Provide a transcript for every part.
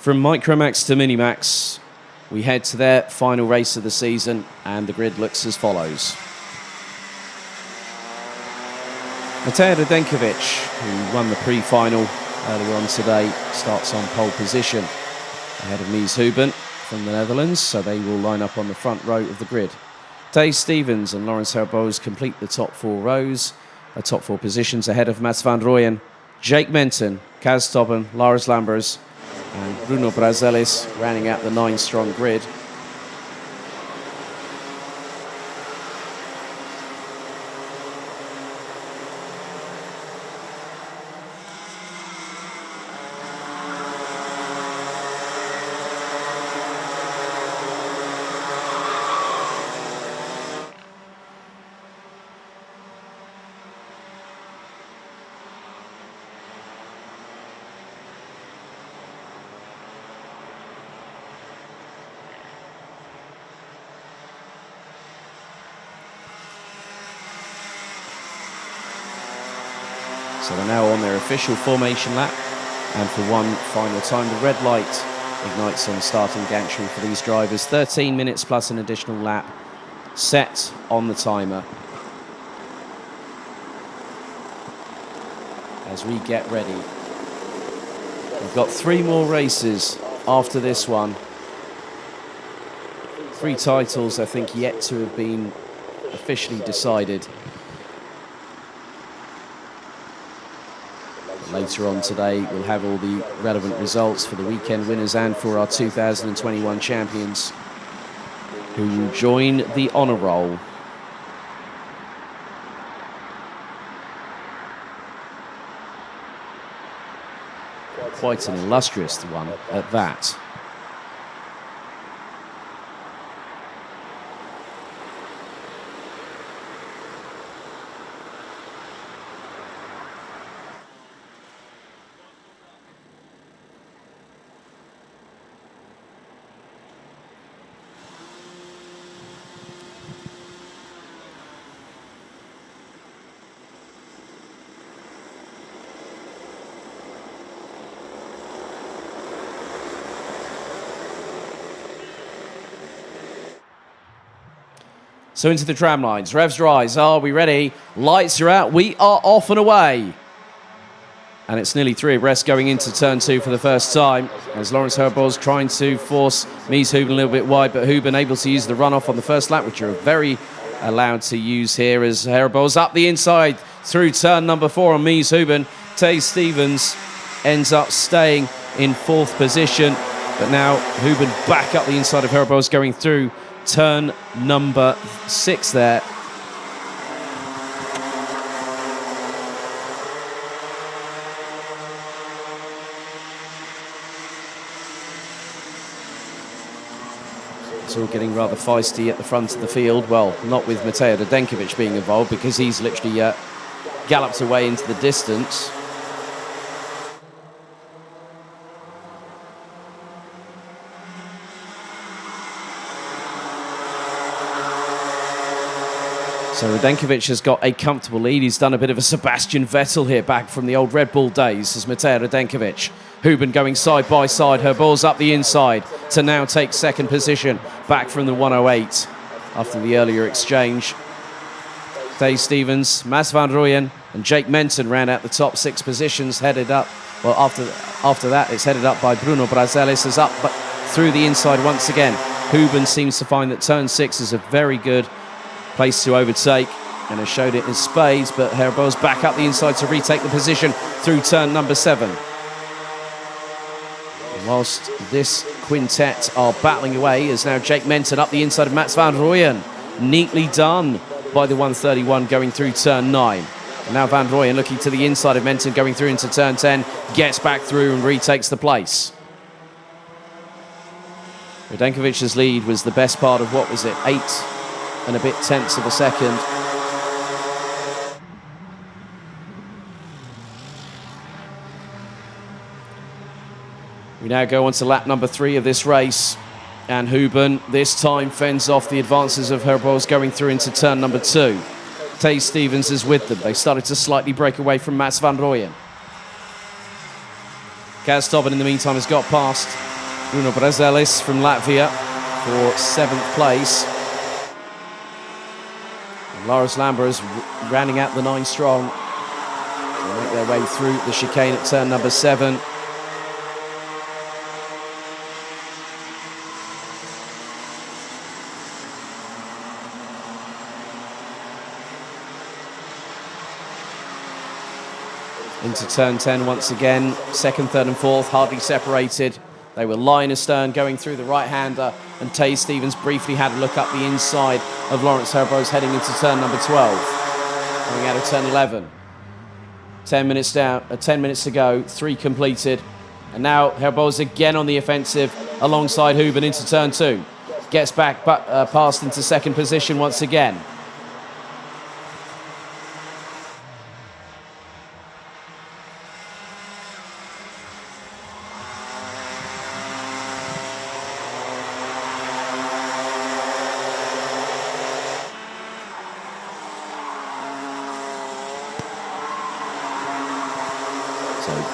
From Micromax to Minimax, we head to their final race of the season, and the grid looks as follows. Matej Radenkovic, who won the pre-final earlier on today, starts on pole position ahead of Mies Houben from the Netherlands, so they will line up on the front row of the grid. Thijs Stevens and Laurens Herboz complete the top four rows, top four positions ahead of Mats van Rooyen, Jake Menton, Kaz Tobben, Lars Lambers and Bruno Brazelis rounding out the 9-strong grid. So they're now on their official formation lap, and for one final time the red light ignites on the starting gantry for these drivers. 13 minutes plus an additional lap set on the timer as we get ready. We've got 3 more races after this one. 3 titles, I think, yet to have been officially decided. Later on today, we'll have all the relevant results for the weekend winners and for our 2021 champions, who will join the honour roll. Quite an illustrious one at that. So into the tram lines, revs rise, are we ready? Lights are out, we are off and away. And it's nearly 3 abreast going into turn 2 for the first time, as Laurens Herboz trying to force Mies Houben a little bit wide, but Houben able to use the runoff on the first lap, which are very allowed to use here, as Herboz up the inside through turn number 4 on Mies Houben. Thijs Stevens ends up staying in 4th position, but now Houben back up the inside of Herboz going through turn number 6 there. It's all getting rather feisty at the front of the field. Well, not with Matej Radenkovic being involved, because he's literally galloped away into the distance. So Radenkovic has got a comfortable lead. He's done a bit of a Sebastian Vettel here, back from the old Red Bull days, as Matej Radenkovic. Houben going side by side. Herboz up the inside to now take 2nd position, back from the 108 after the earlier exchange. Thijs Stevens, Mats van Rooyen and Jake Menton ran out the top 6 positions, headed up. Well, after that, it's headed up by Bruno Brazelis, is up but through the inside once again. Houben seems to find that turn 6 is a very good place to overtake, and has showed it in spades, but Herboz back up the inside to retake the position through turn number 7. And whilst this quintet are battling away, is now Jake Menton up the inside of Mats van Rooyen. Neatly done by the 131 going through turn 9. And now van Rooyen looking to the inside of Menton going through into turn 10, gets back through and retakes the place. Radenkovic's lead was the best part of, what was it, 8 and a bit tenths of a second. We now go on to lap number 3 of this race, and Houben this time fends off the advances of Herboz going through into turn number 2. Thijs Stevens is with them. They started to slightly break away from Mats van Rooyen. Kaz Tobben in the meantime has got past Bruno Brazelis from Latvia for 7th place. And Loris Lambers rounding out the 9 strong. They make their way through the chicane at turn number 7. Into turn 10 once again. 2nd, 3rd and 4th hardly separated. They were line astern going through the right-hander, and Tay Stevens briefly had a look up the inside of Lawrence Herbose heading into turn number 12. Coming out of turn 11. 10 minutes down, 10 minutes to go, 3 completed. And now Herbose again on the offensive alongside Huben into turn 2. Gets back past into 2nd position once again.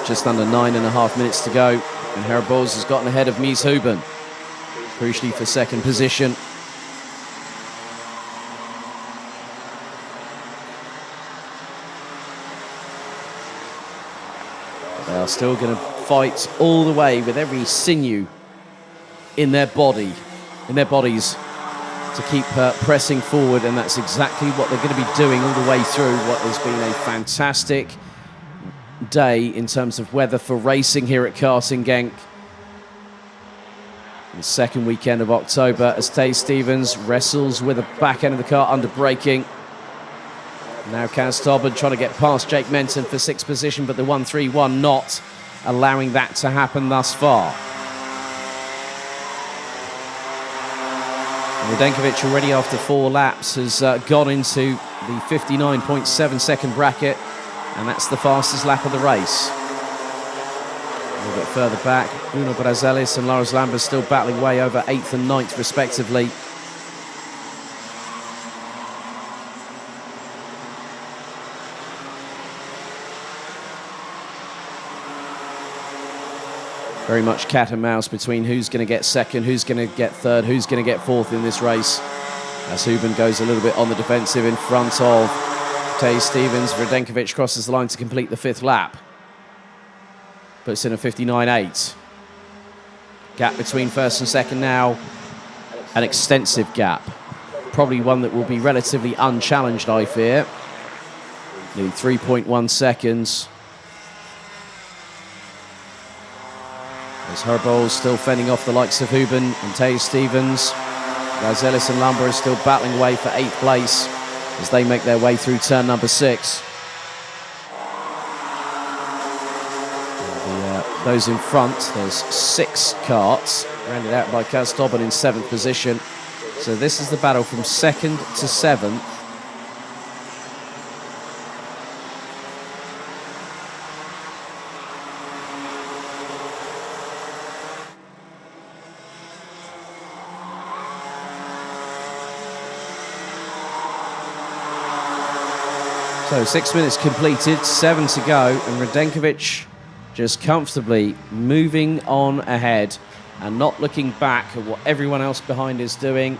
Just under 9.5 minutes to go, and Herbose has gotten ahead of Mies Huben, crucially for 2nd position. But they are still going to fight all the way with every sinew in their bodies to keep pressing forward, and that's exactly what they're going to be doing all the way through what has been a fantastic day in terms of weather for racing here at Karting Genk. The 2nd weekend of October as Tay Stevens wrestles with the back end of the car under braking. Now Kaz Tobin trying to get past Jake Menton for 6th position, but the 1-3-1 not allowing that to happen thus far. Radenkovic already after 4 laps has gone into the 59.7 second bracket, and that's the fastest lap of the race. A little bit further back, Bruno Brazelis and Loris Lambers still battling way over 8th and 9th respectively. Very much cat and mouse between who's going to get 2nd, who's going to get 3rd, who's going to get 4th in this race. As Huben goes a little bit on the defensive in front of Tay Stevens. Radenkovic crosses the line to complete the 5th lap. Puts in a 59.8. Gap between 1st and 2nd now. An extensive gap. Probably one that will be relatively unchallenged, I fear. Nearly 3.1 seconds. As Herbose still fending off the likes of Huben and Tay Stevens. Brazelis and Lambert is still battling away for 8th place as they make their way through turn number 6. Those in front, there's 6 karts, rounded out by Kaz Tobin in 7th position. So this is the battle from 2nd to 7th. So 6 minutes completed, 7 to go, and Radenkovic just comfortably moving on ahead and not looking back at what everyone else behind is doing.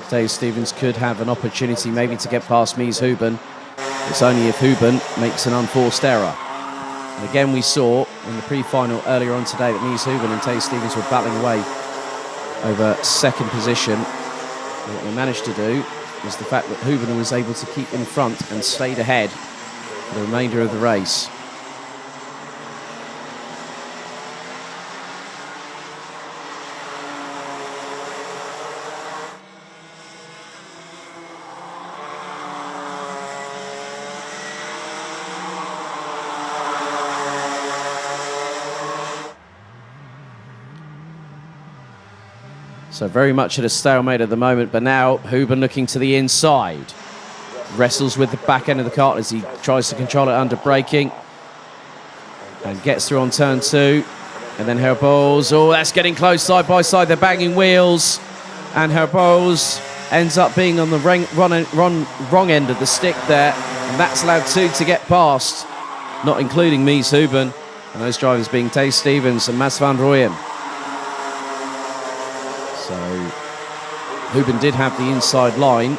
Tay Stevens could have an opportunity maybe to get past Mies Huben. It's only if Huben makes an unforced error. And again, we saw in the pre-final earlier on today that Mies Huben and Tay Stevens were battling away over 2nd position. And what they managed to do was the fact that Huben was able to keep in front and stayed ahead for the remainder of the race. So very much at a stalemate at the moment, but now Huben looking to the inside. Wrestles with the back end of the cart as he tries to control it under braking. And gets through on turn 2. And then Herbose, oh, that's getting close side by side. They're banging wheels. And Herbose ends up being on the wrong end of the stick there, and that's allowed two to get past, not including Mies Huben, and those drivers being Tay Stevens and Mats van Rooyen. So Huben did have the inside line.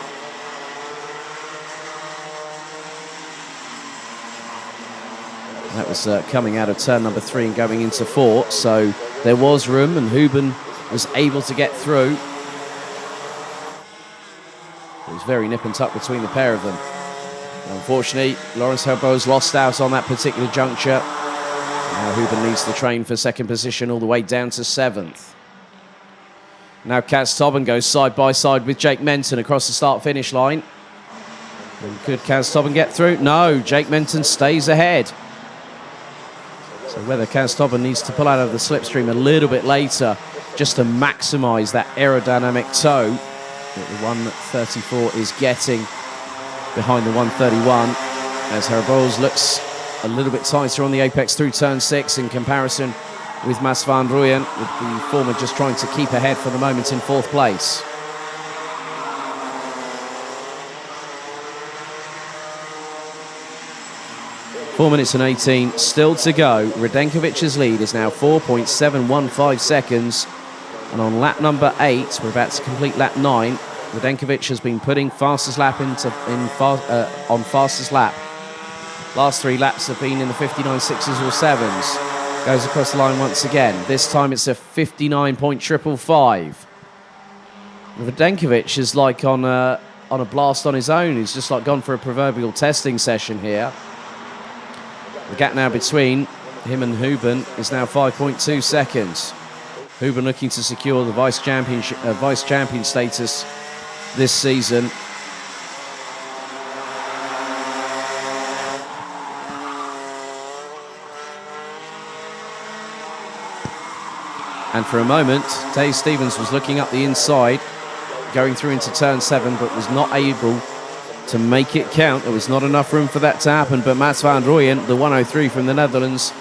That was coming out of turn number 3 and going into 4, so there was room, and Huben was able to get through. It was very nip and tuck between the pair of them. And unfortunately, Laurens Herbo's lost out on that particular juncture. Now Huben needs to train for second position all the way down to 7th. Now Kaz Tobben goes side by side with Jake Menton across the start-finish line. And could Kaz Tobben get through? No, Jake Menton stays ahead. So whether Kaz Tobben needs to pull out of the slipstream a little bit later just to maximise that aerodynamic tow that the 134 is getting behind the 131, as Herboz looks a little bit tighter on the apex through turn 6 in comparison with Mats van Rooyen, with the former just trying to keep ahead for the moment in 4th place. Four minutes and 18 still to go. Radenkovic's lead is now 4.715 seconds. And on lap number 8, we're about to complete lap 9, Radenkovic has been putting fastest lap on fastest lap. Last 3 laps have been in the 59 6s or 7s. Goes across the line once again. This time it's a 59.555. Radenkovic is like on a blast on his own. He's just like gone for a proverbial testing session here. The gap now between him and Huben is now 5.2 seconds. Huben looking to secure the vice champion status this season. And for a moment, Tay Stevens was looking up the inside, going through into turn 7, but was not able to make it count. There was not enough room for that to happen, but Mats van Rooyen, the 103 from the Netherlands,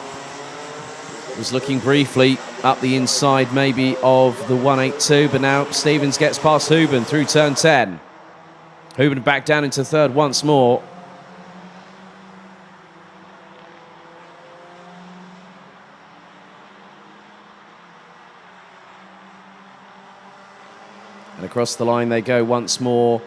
was looking briefly up the inside maybe of the 182, but now Stevens gets past Huben through turn 10. Huben back down into 3rd once more. And across the line they go once more.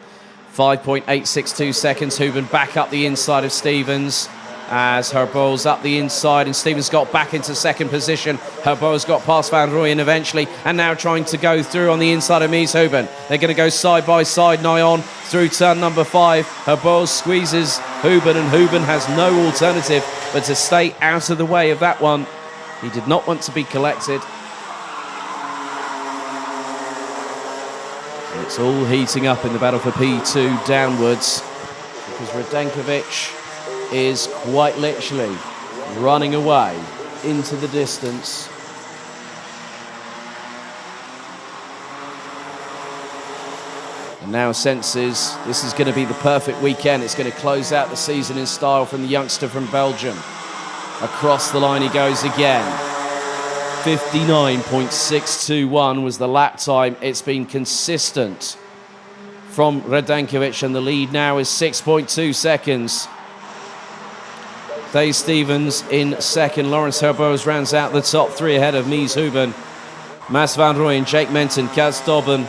5.862 seconds. Huben back up the inside of Stevens as Herbo's up the inside, and Stevens got back into 2nd position. Herbo's got past Van Rooyen eventually, and now trying to go through on the inside of Mies Huben. They're going to go side by side now on through turn number 5. Herbo squeezes Huben, and Huben has no alternative but to stay out of the way of that one. He did not want to be collected. It's all heating up in the battle for P2 downwards, because Radenkovic is quite literally running away into the distance. And now senses this is going to be the perfect weekend. It's going to close out the season in style from the youngster from Belgium. Across the line he goes again. 59.621 was the lap time. It's been consistent from Radenkovic, and the lead now is 6.2 seconds. Tay Stevens in 2nd. Laurens Herboz rounds out the top 3 ahead of Mies Huben. Mats van Rooyen, Jake Menton, Kaz Tobben,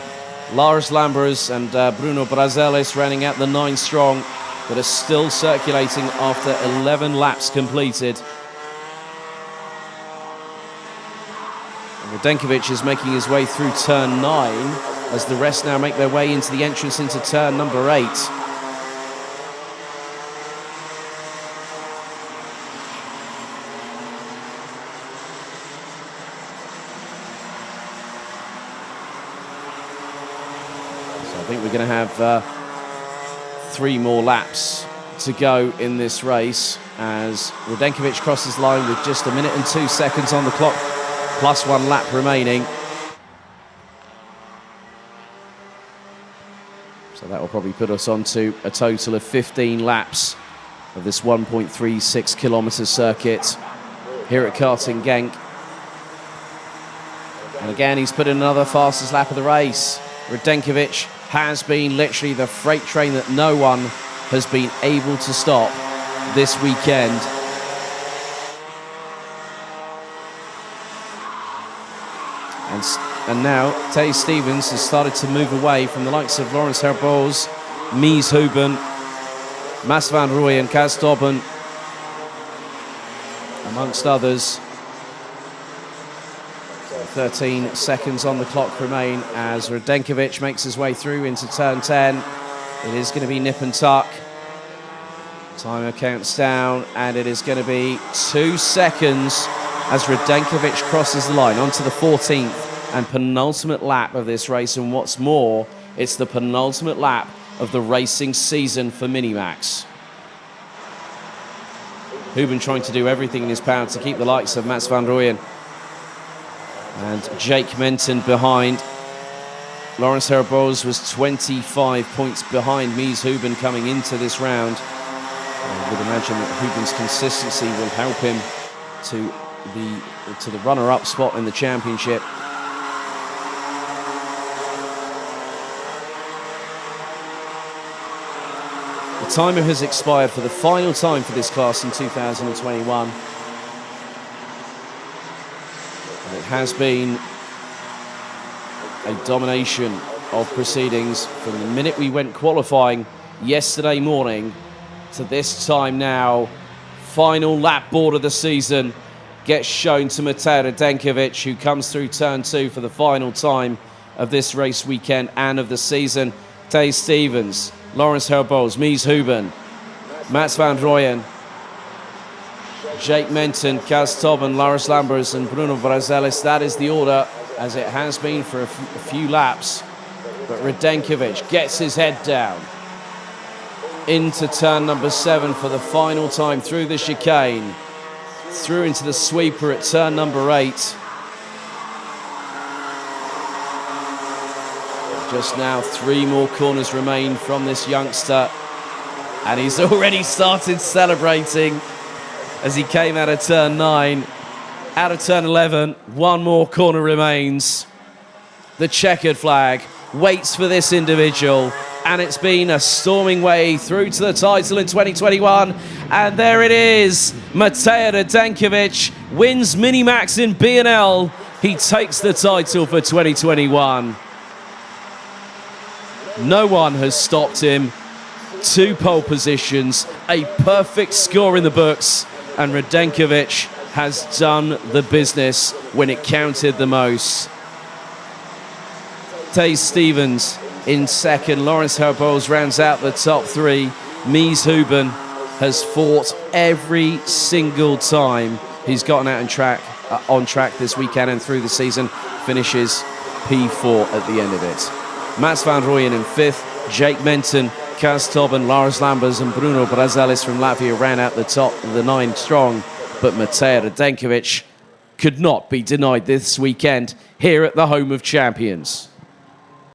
Lars Lambers and Bruno Brazelis rounding out the 9 strong that are still circulating after 11 laps completed. Radenkovic is making his way through turn 9 as the rest now make their way into the entrance into turn number 8. So I think we're going to have 3 more laps to go in this race as Radenkovic crosses the line with just 1 minute and 2 seconds on the clock, plus 1 lap remaining. So that will probably put us on to a total of 15 laps of this 1.36 kilometre circuit here at Karting Genk. And again, he's put in another fastest lap of the race. Radenkovic has been literally the freight train that no one has been able to stop this weekend. And now Tay Stevens has started to move away from the likes of Laurens Herboz, Mies Huben, Mas van Rooyen, Kaz Tobben, amongst others. 13 seconds on the clock remain as Radenkovic makes his way through into turn 10. It is going to be nip and tuck. Timer counts down, and it is going to be 2 seconds as Radenkovic crosses the line onto the 14th and penultimate lap of this race. And what's more, it's the penultimate lap of the racing season for Minimax. Huben trying to do everything in his power to keep the likes of Mats van Rooyen and Jake Menton behind. Laurens Herboz was 25 points behind Mies Huben coming into this round. I would imagine that Huben's consistency will help him to the runner-up spot in the championship. The timer has expired for the final time for this class in 2021. And it has been a domination of proceedings from the minute we went qualifying yesterday morning to this time now. Final lap board of the season gets shown to Matej Radenkovic, who comes through turn 2 for the final time of this race weekend and of the season. Tay Stevens, Laurens Herboz, Mies Huben, Mats van Rooyen, Jake Menton, Kaz Tobben, Laurens Lambers and Bruno Brazelis. That is the order as it has been for a few laps. But Radenkovic gets his head down into turn number 7 for the final time through the chicane, through into the sweeper at turn number 8. Just now 3 more corners remain from this youngster, and he's already started celebrating as he came out of turn 9. Out of turn 11, 1 more corner remains. The checkered flag waits for this individual, and it's been a storming way through to the title in 2021. And there it is. Matej Radenkovic wins Minimax in BNL. He takes the title for 2021. No one has stopped him. 2 pole positions, a perfect score in the books, and Radenkovic has done the business when it counted the most. Tay Stevens in second. Laurens Herboz rounds out the top 3. Mies Huben has fought every single time he's gotten out on track this weekend and through the season. Finishes P4 at the end of it. Mats van Rooyen in 5th. Jake Menton, Kaz Tobben, Laurens Lambers and Bruno Brazelis from Latvia ran out the top of the 9 strong. But Matej Radenkovic could not be denied this weekend here at the home of champions.